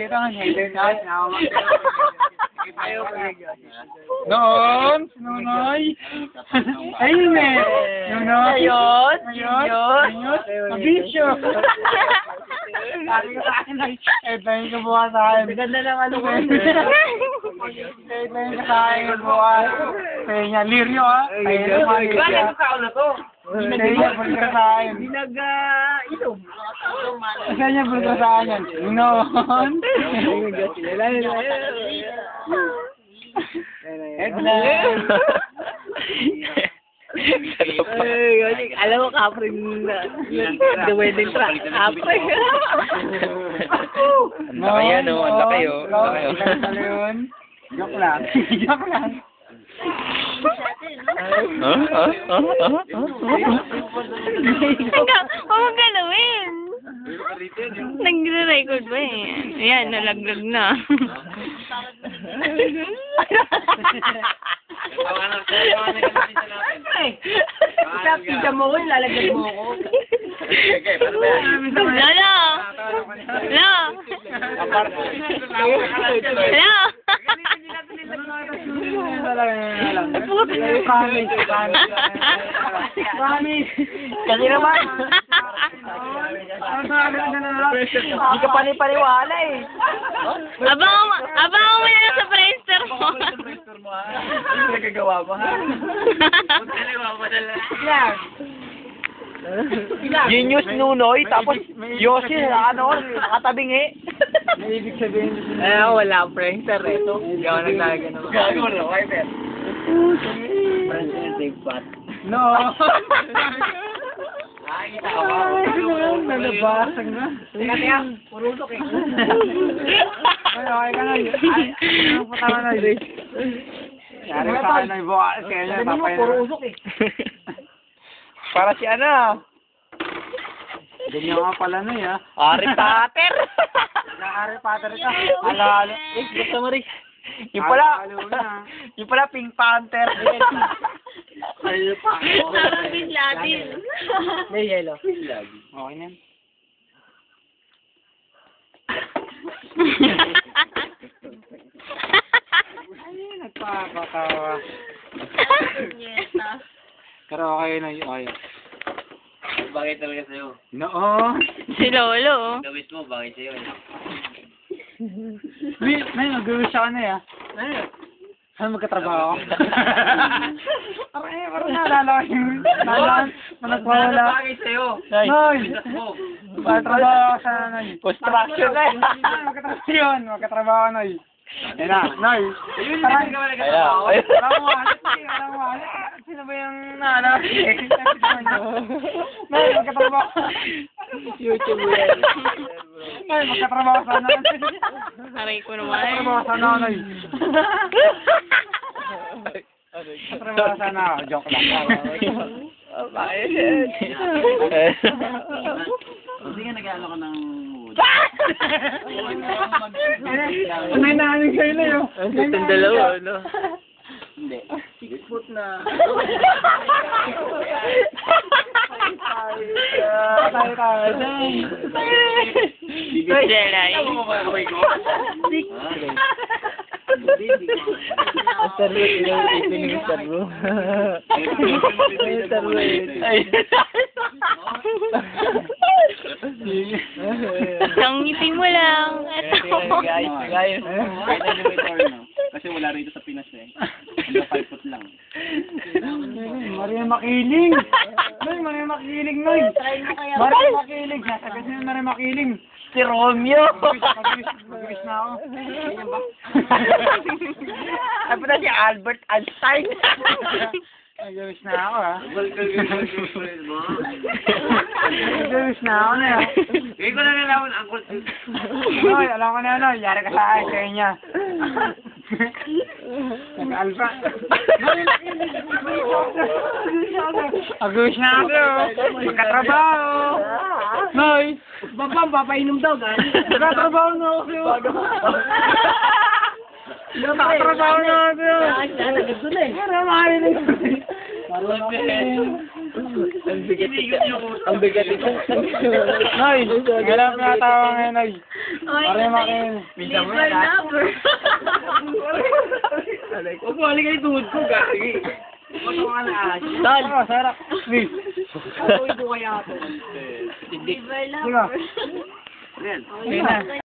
Ito ang hater na. Noon, Nunoy. Ayun eh. Nunoy. Ayun. Mabisyo. Sabi ko sa akin, ito yung kabuha sa akin. Ganda ng ano ko. Ito yung sa akin kabuha. Kaya niya, Lirio ha. Bakit ka na to? Kaya niya, bulga sa akin. Nag-inom. Kaya niya, bulga sa akin. Noon. Alam mo, kapring the wedding track. Kapring. Laki yan o, ang laki o. Joke lang. Joke lang. Huwag mong galawin. Nagre-record ba eh? Ayan, nalaglag na. Pizza mo ko, lalagyan mo ko. Lalo! Kasi naman. Hindi ka panipaniwala eh. Abangan mo na lang sa Friendster mo. Nagagawa mo ha? Genius Nunoy, tapos Yoshi, nakatabingi. May ibig sabihin. Wala akong Friendster eh. Hindi ako naglalagay naman. Gago wala, Viper. Friendster, big fat. No. Nalabasag na. Teka, purusok eh. Ay, okay ka na. Ano pa tama na yun? Yari ka sa akin na ibukas kaya niya. Sabi mo, purusok eh. Para si ano? Ganyan nga pala na ya. Ari Pater! Naka-Harry Potter ka. Alalo. Gusto mo rin. Yung pala Pink Panther. Parang biglatin. May yellow. Okay na yan. Ay, nagpapatawa. Yes, Pero okay na yun. Okay. Bakit talaga sa'yo? No. si Lolo. Gawis mo, bakit sa'yo? May mag-wish ako na ya. Saan magkatrabaho ako? Parang naalala ko yung nagwawala. Bakit sa'yo? Noy! Magkatrabaho ako sa Noy. Construction na eh. Magkatrabaho ako Noy. Yan na, Noy. Alam mo alit. Sino ba yung naalala ko? Noy, magkatrabaho. YouTube yan. Noy, magkatrabaho sa Noy. Aray ko naman. Magkatrabaho sa Noy. Magkatrabaho sa Noy. Joke lang. Bakit? Hindi nga nag-aalo ka ng mood. May naamig sa'yo na yun. Ang dalawa, no? Hindi. 6 foot na. Tayo. Jelay. Ang ngiti mo lang. Guys. Kasi wala rito sa Pinas eh. Hanggang 5 foot lang. Maria Makiling. Maria Makiling, Noy. Maria Makiling. Sasagot niya Maria Makiling. Si Romeo! Mag-wish na ako. Ano na si Albert Einstein? Mag-wish na ako, ha? Mag-wish na ako na, ha? Hindi ko na nalaman ang Noy, alam ko na, Noy. Yari ka sa akin, kaya niya. Nag-alpha. Mag-wish na ako. Magkatrabaho. Noy. Babam, papainom daw, gani. Magkatrabaho na ako sa'yo. Nakatrabaho na ako yun. Pero mahilig. Ang bigat ito. Ang bigat ito. Nay, kailangan pinatawa ngayon, Nay. Pare makin. Minsan mo yan, ha? Huwag mo halika yung tuhod ko, gagi. Huwag mo ka na, Dal. Sarap. Please. Ako ito kaya ito. Sige. Ayan. Sige na.